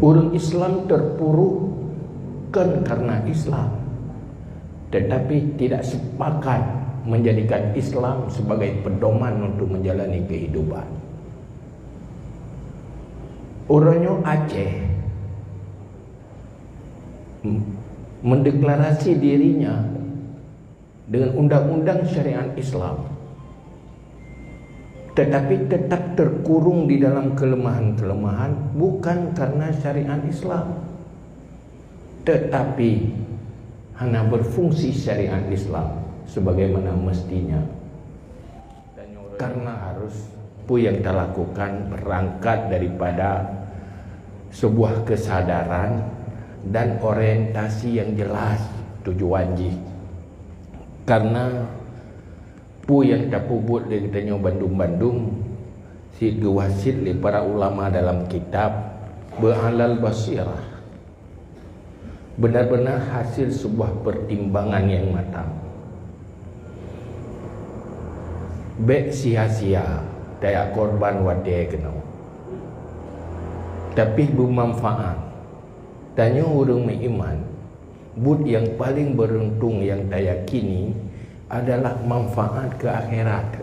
Orang Islam terpuruk bukan karena Islam, tetapi tidak sepakat menjadikan Islam sebagai pedoman untuk menjalani kehidupan. Orangnya Aceh mendeklarasi dirinya dengan undang-undang syariat Islam, tetapi tetap terkurung di dalam kelemahan-kelemahan, bukan karena syariat Islam, tetapi hanya berfungsi syariat Islam sebagaimana mestinya. Karena harus yang kita lakukan berangkat daripada sebuah kesadaran dan orientasi yang jelas tujuan ji. Karena yang kita pubut dari tanya Bandung-Bandung si gewasit li para ulama dalam kitab be'alal basirah, benar-benar hasil sebuah pertimbangan yang matang. Bek sia-sia daya korban wadai kenau, tapi bermanfaat. Tanya orang beriman, bud yang paling beruntung yang saya yakini adalah manfaat ke akhirat.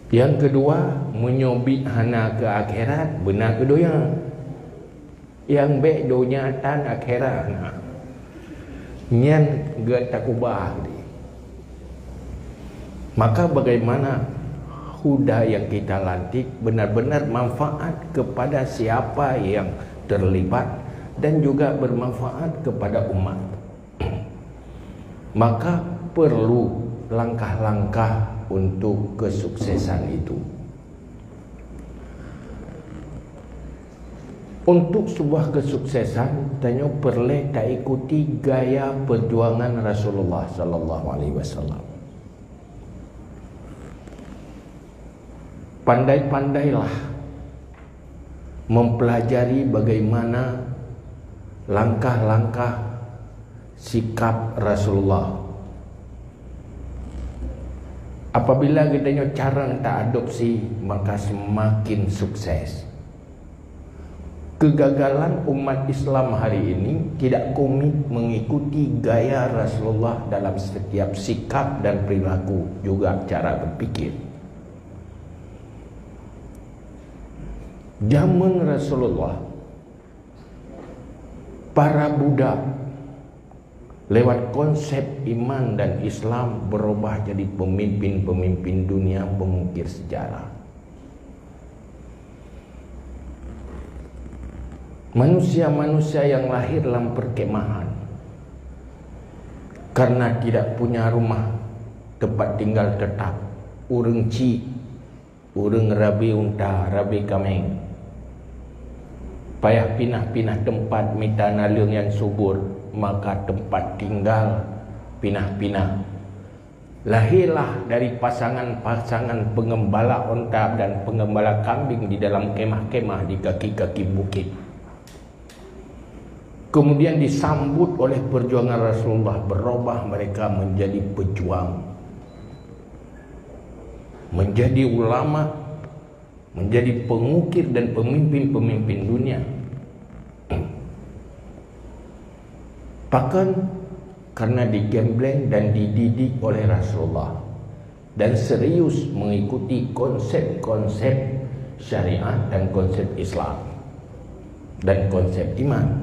Yang kedua, menyobik hana ke akhirat, benar kedua. Yang baik dunia tan akhirat nak nyan ge takubah di. Maka bagaimana huda yang kita lantik benar-benar manfaat kepada siapa yang terlibat dan juga bermanfaat kepada umat. Maka perlu langkah-langkah untuk kesuksesan itu. Untuk sebuah kesuksesan, tanya perlu tak ikuti gaya perjuangan Rasulullah sallallahu alaihi wasallam. Pandai-pandailah mempelajari bagaimana langkah-langkah sikap Rasulullah. Apabila kita cara tak adopsi, maka semakin sukses. Kegagalan umat Islam hari ini tidak komit mengikuti gaya Rasulullah dalam setiap sikap dan perilaku, juga cara berpikir. Zaman Rasulullah, para budak lewat konsep iman dan Islam berubah jadi pemimpin-pemimpin dunia, pengukir sejarah. Manusia-manusia yang lahir dalam perkemahan karena tidak punya rumah tempat tinggal tetap, urang ci, urang rabi unta, rabi kameng, payah pinah-pinah tempat minta nalung yang subur, maka tempat tinggal pinah-pinah. Lahirlah dari pasangan-pasangan pengembala unta dan pengembala kambing di dalam kemah-kemah di kaki-kaki bukit. Kemudian disambut oleh perjuangan Rasulullah, berubah mereka menjadi pejuang, menjadi ulama, menjadi pengukir dan pemimpin-pemimpin dunia. Bahkan karena digembleng dan dididik oleh Rasulullah dan serius mengikuti konsep-konsep syariat dan konsep Islam dan konsep iman.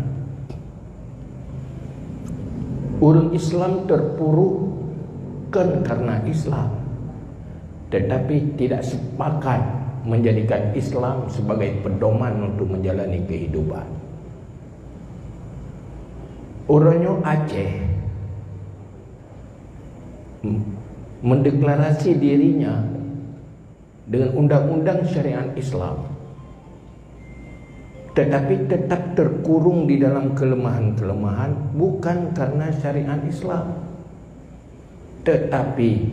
Orang Islam terpuruk bukan karena Islam, tetapi tidak sepakat menjadikan Islam sebagai pedoman untuk menjalani kehidupan. Orangnya Aceh mendeklarasi dirinya dengan undang-undang syariat Islam, tetapi tetap terkurung di dalam kelemahan-kelemahan, bukan karena syariat Islam, tetapi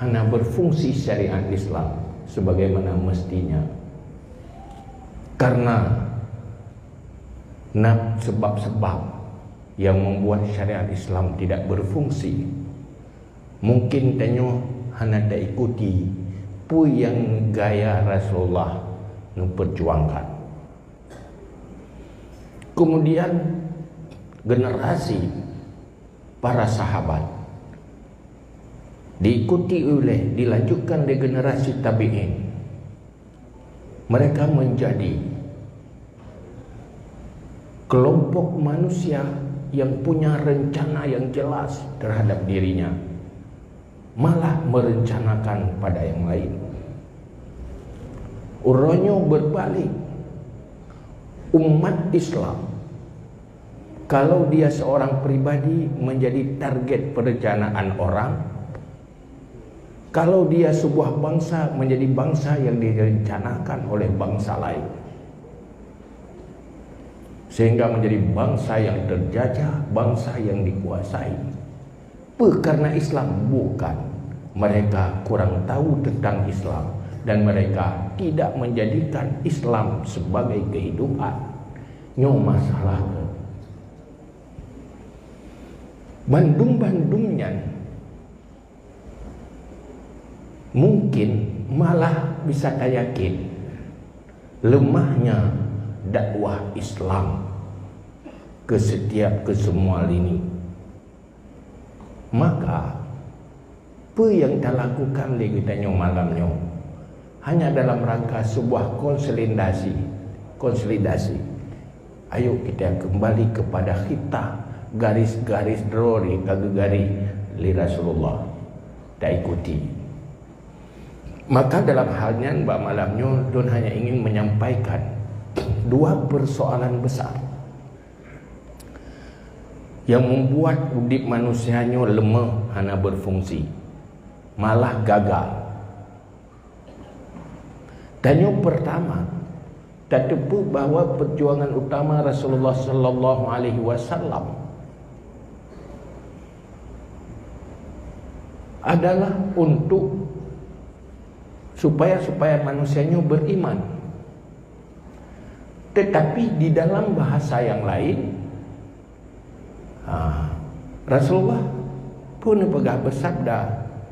hanya berfungsi syariat Islam sebagaimana mestinya. Karena sebab-sebab yang membuat syariat Islam tidak berfungsi, mungkin tanya hanya tak ikuti yang gaya Rasulullah nu perjuangkan. Kemudian generasi para sahabat dilanjutkan di generasi tabi'in. Mereka menjadi kelompok manusia yang punya rencana yang jelas terhadap dirinya, malah merencanakan pada yang lain. Uronyo berbalik. Umat Islam, kalau dia seorang pribadi menjadi target perencanaan orang, kalau dia sebuah bangsa menjadi bangsa yang direncanakan oleh bangsa lain, sehingga menjadi bangsa yang terjajah, bangsa yang dikuasai. Karena Islam? Bukan. Mereka kurang tahu tentang Islam dan mereka tidak menjadikan Islam sebagai kehidupan. Nyo masalah bandung-bandungnya mungkin malah bisa yakin lemahnya dakwah Islam ke semua lini. Maka apa yang kita lakukan di kita malamnya hanya dalam rangka sebuah konsolidasi. Ayo kita kembali kepada kita garis-garis drori kagegari li Rasulullah kita ikuti. Maka dalam halnya mbak malamnya Don hanya ingin menyampaikan dua persoalan besar yang membuat hidup manusianya lemah hana berfungsi, malah gagal. Dan yang pertama, tertepu bahwa perjuangan utama Rasulullah sallallahu alaihi wasallam adalah untuk supaya manusianya beriman. Tetapi di dalam bahasa yang lain, Rasulullah pun pegah bersabda,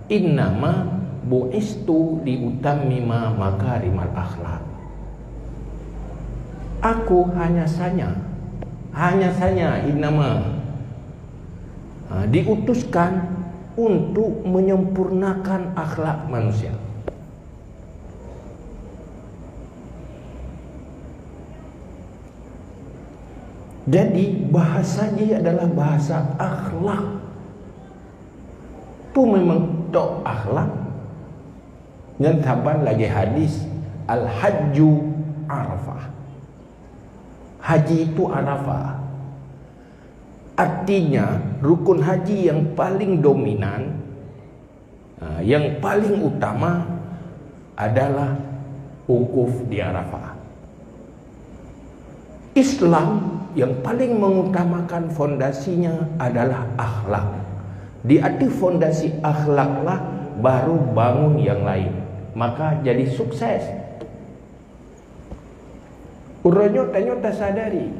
innama bu'istu liutammima makarimal akhlak. Aku hanya saja innama diutuskan untuk menyempurnakan akhlak manusia. Jadi bahasanya adalah bahasa akhlak. Pun memang tok akhlak. Yang tambah lagi hadis al-hajju arafah. Haji itu arafah. Artinya rukun haji yang paling dominan, yang paling utama adalah wukuf di Arafah. Islam yang paling mengutamakan fondasinya adalah akhlak. Di atas fondasi akhlaklah baru bangun yang lain. Maka jadi sukses. Uranyota sadari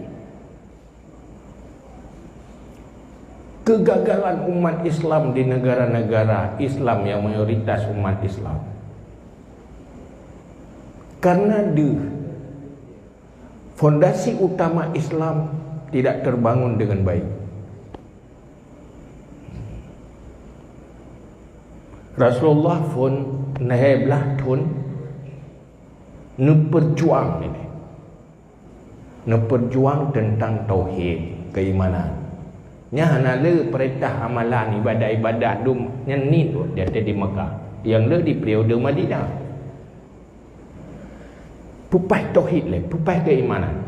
kegagalan umat Islam di negara-negara Islam yang mayoritas umat Islam karena fondasi utama Islam tidak terbangun dengan baik. Rasulullah pun naheblah tun berjuang ini, berjuang tentang tauhid, keimanan. Nya hanale perintah amalan ibadat dum nyen tu dia di Mekah, yang le di periode Madinah. Pupai tauhid le, pupai keimanan.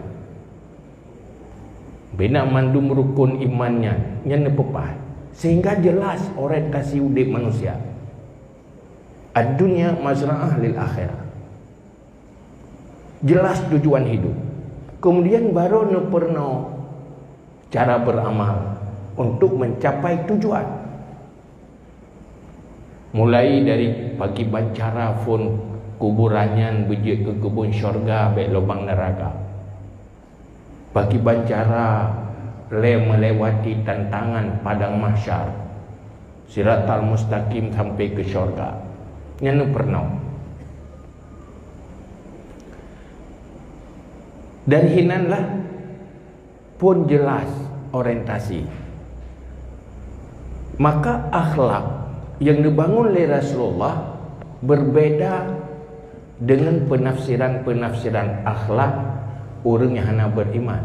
Bina mandum rukun imannya nyen pupai. Sehingga jelas orientasi hidup manusia. Ad-dunya mazra'ah lil akhirah. Jelas tujuan hidup. Kemudian baru perno cara beramal untuk mencapai tujuan. Mulai dari pagi bancara pun kuburannya bejik ke kebun syurga baik lubang neraka. Pagi bancara melewati tantangan padang mahsyar, siratal mustaqim sampai ke syurga. Yang pernah Dan hinanlah pun jelas orientasi. Maka akhlak yang dibangun oleh Rasulullah berbeda dengan penafsiran-penafsiran akhlak orang yang hanya beriman.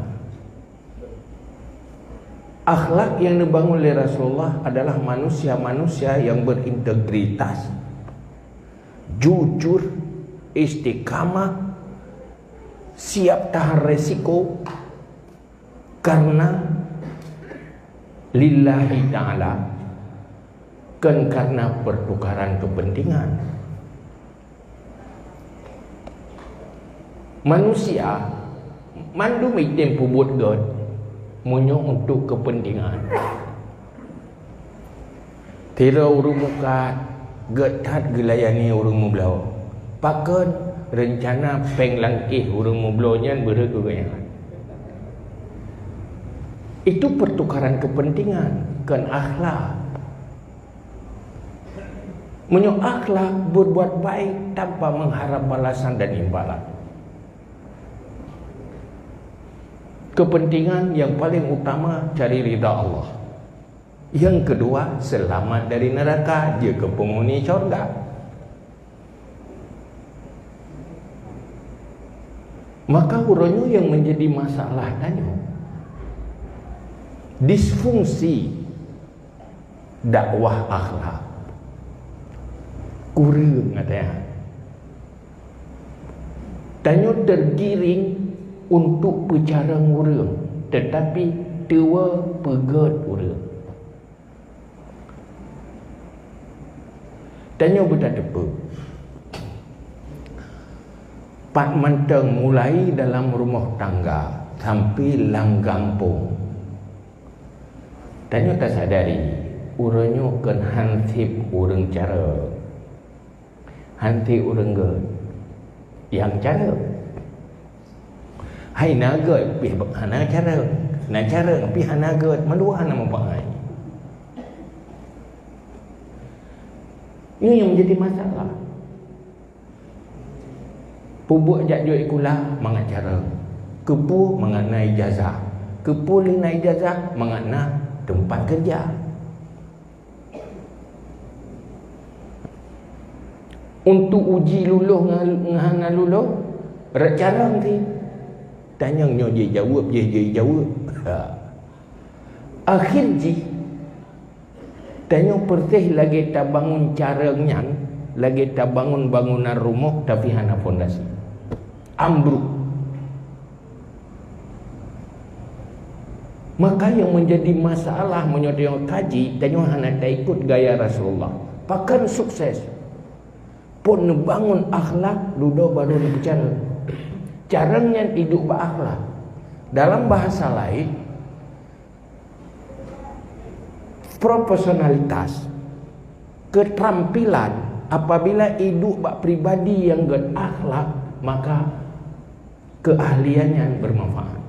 Akhlak yang dibangun oleh Rasulullah adalah manusia-manusia yang berintegritas, jujur, istiqamah, siap tahan resiko karena lillahi ta'ala, kan karena pertukaran kepentingan. Manusia mandu mitem pubut god munyo untuk kepentingan. Tira urung muka getat gelayani urung mublau. Pakan rencana penglangkih urung mublonya berkegayangan. Itu pertukaran kepentingan, kan akhlak. Munyo akhlak berbuat baik tanpa mengharap balasan dan imbalan. Kepentingan yang paling utama cari ridha Allah. Yang kedua, selamat dari neraka, dia ke penghuni syurga. Maka urangnya yang menjadi masalah tanya disfungsi dakwah akhlak kurang katanya. Tanya tergiring untuk bicara orang, tetapi tua pegat orang. Tanya berdepa. Pak menteng mulai dalam rumah tangga sampai langgampung. Tanya tak sadari, urangnya kan hansip orang cara. Hanti orang ged yang cara. Hai naga pi hana cara. Na cara pi hana ged madua hana mapai. Ini yang menjadi masalah. Pubuk jak jual ikula mengacara. Kepu mengana ijazah. Kepu lina ijazah mengana tempat kerja. Untuk uji luluh ngana luluh recara nanti. Tanya nyo je jawab. Akhir ji tanya perteh lagi tak bangun caranya, lagi tak bangun bangunan rumah tapi hana fondasi. Ambruk. Maka yang menjadi masalah menyodong kaji tanya hana tak ikut gaya Rasulullah. Pakan sukses. Pun bangun akhlak ludo baru bicara. Caranya hidup berakhlak. Dalam bahasa lain, profesionalitas, keterampilan. Apabila hidup pribadi yang berakhlak, maka keahliannya bermanfaat.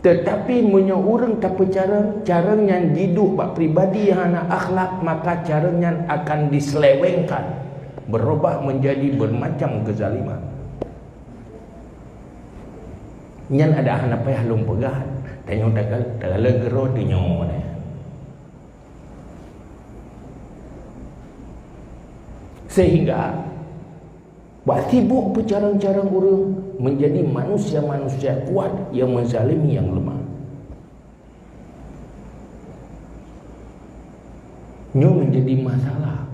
Tetapi punya orang tak percaya caranya hidup pribadi yang hana akhlak, maka caranya akan diselewengkan, berubah menjadi bermacam kezaliman. Nyan ada anak payah lum pegat. Tanya tak legero dinyo ni. Sehingga buat sibuk bercarang-carang orang menjadi manusia-manusia kuat yang menzalimi yang lemah. Nyo menjadi masalah.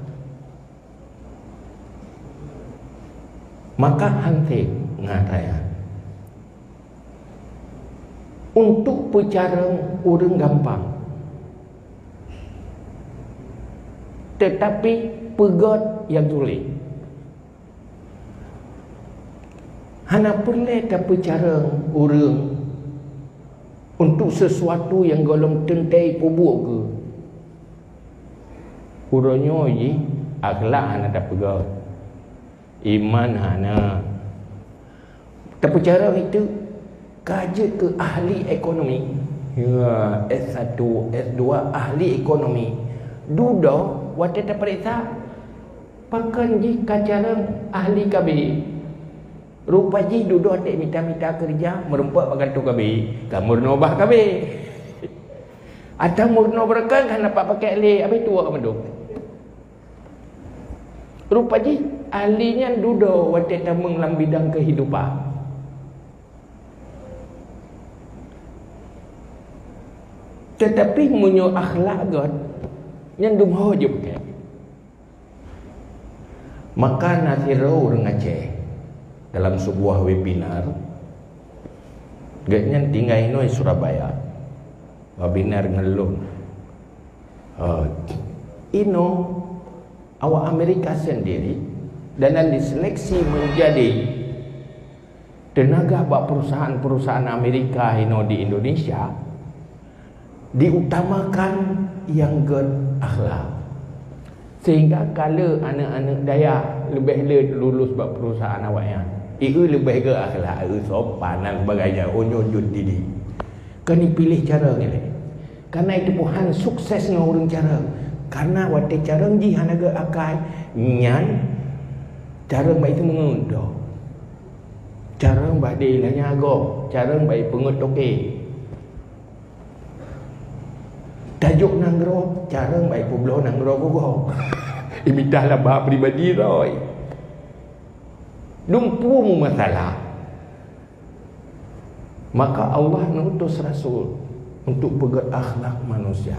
Maka hante ngataya untuk bercarang orang gampang, tetapi pegat yang sulit. Hana perlu tak bercarang orang untuk sesuatu yang golong tentai pubuk ke. Urangnya je akhlak hana tak pegat, iman hana tak bercarang itu. Kaja ke ahli ekonomi, ya, S1, S2 ahli ekonomi. Dudo waktu tak periksa pakan ji kacaran ahli KB. Rupaji duduk adik minta-minta kerja, merempak bagan tu kabe. Kamu nobah kabe. Atau murno berkan kan dapat pakai leh, habis tua kamu tu. Rupaji ahlinya duduk waktu tamang dalam bidang kehidupan. Tetapi munyo akhlak god yang dumho je pakai. Maka Nasirau orang Aceh dalam sebuah webinar gaknya tinggal inoi Surabaya. Webinar ngelung. Ino awak Amerika sendiri dan diseleksi menjadi tenaga bak perusahaan-perusahaan Amerika ino di Indonesia, diutamakan yang akhlak. Sehingga kalau anak-anak daya lebih lulus bak perusahaan awaknya, itu lebih ke akhlak, sopan dan sebagainya, onyo-onyo didi. Kena pilih cara ni. Karena itu Tuhan suksesnya orang cara. Karena waktu cara ji hanaga akai nyan cara baik itu mengunduh. Cara baik dia nanya agak, cara baik pengut okey. Tajuk nanggro, cara baik publo nanggro gogo. Imitahlah bah pribadi roy. Dumpu mu masalah. Maka Allah mengutus Rasul untuk pegat akhlak manusia.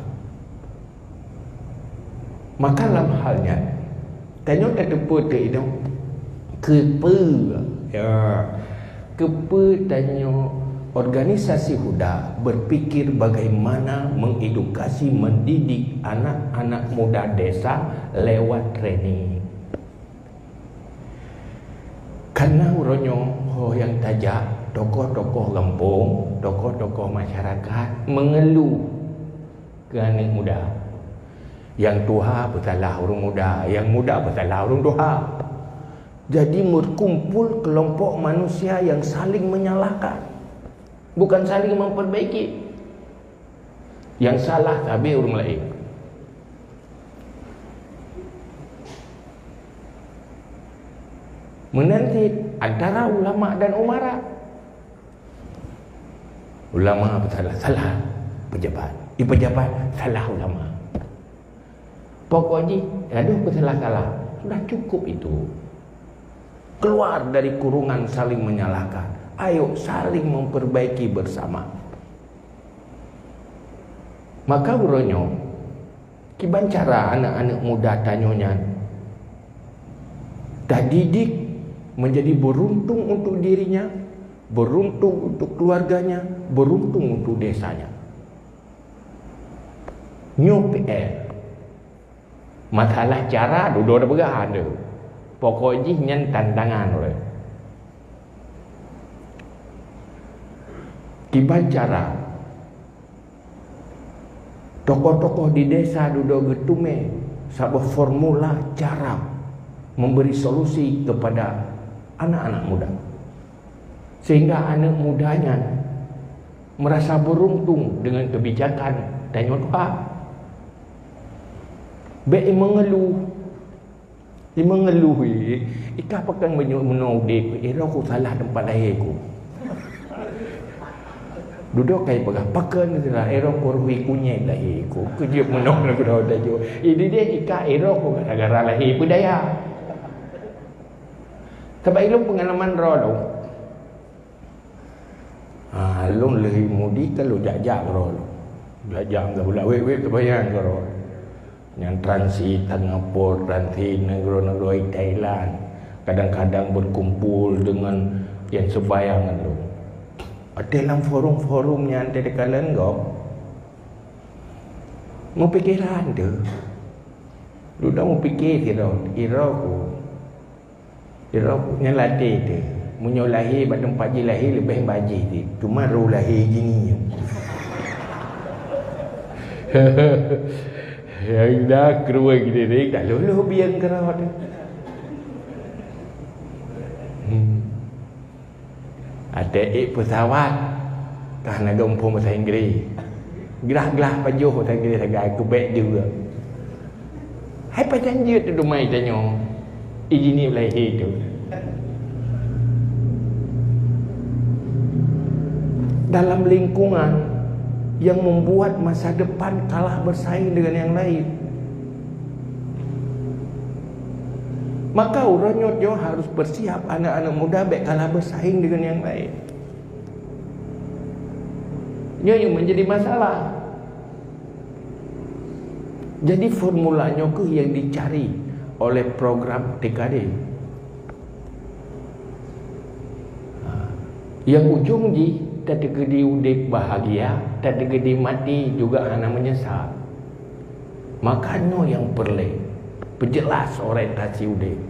Maka dalam halnya tanya kata apa itu kepa ya kepa tanya organisasi Huda berfikir bagaimana mengedukasi mendidik anak-anak muda desa lewat training. Karena uronyo yang tajak tokoh-tokoh kampung, tokoh-tokoh masyarakat mengeluh ke anak muda. Yang tua bersalah orang muda, yang muda bersalah orang tua. Jadi berkumpul kelompok manusia yang saling menyalahkan, bukan saling memperbaiki. Yang salah tapi orang lain. Menanti antara ulama dan umara. Ulama bersalah, salah pejabat. Pejabat salah ulama. Pokoknya aduh bersalah-salah. Sudah cukup itu. Keluar dari kurungan saling menyalahkan. Ayo saling memperbaiki bersama. Maka uronyo kiban cara anak-anak muda tanyonya tak didik menjadi beruntung untuk dirinya, beruntung untuk keluarganya, beruntung untuk desanya. New PR. Masalah cara duduk ada bergahan tu. Pokoknya nyan tantangan oleh. Tiba cara tokoh-tokoh di desa duduk getume sebuah formula cara memberi solusi kepada anak-anak muda. Sehingga anak mudanya merasa beruntung dengan kebijakan tanya Tuhan. Baik mengeluh. Dia mengeluh. Ika pakan menaudik. Aku salah tempat lahirku. Duduk kayak pegah. Pakan adalah aku ruhi kunyai lahirku. Kerja menaudik aku dah tajuk. Ini dia ika aku gara-gara lahir budaya. Sebab ilmu pengalaman roh tu. Long lebih mudi kalau jajak roh. Jajak ke pula. Wek kebayang ke roh. Yang transit Singapura, transit negara-negara Thailand, kadang-kadang berkumpul dengan yang sebayangan tu. Dalam forum-forum yang ada di kalangan kau, mau pikiran tu, lu dah mau pikir Iraku yang latih tu, munyo lahir pada tempat je lahir lebih baji tu, cuma roh lahir gini. Yang dah keruai gini ni dah luluh biang kerot. Ada pesawat kerana gempung bahasa Inggeris. Gerah-gerah pajuh bahasa Inggeris agak aku baik juga. Hai pajan dia tu mai tanya. Izin ni lahir tu. dalam lingkungan yang membuat masa depan kalah bersaing dengan yang lain. Maka orang nyo harus bersiap anak-anak muda baik kalah bersaing dengan yang lain. Nyo yang menjadi masalah. Jadi formulanya ke yang dicari oleh program TKD. Yang ujung ji tak gedi udip bahagia, tak gedi mati juga hanya menyesal. Makanya yang perlu perjelas orientasi udip.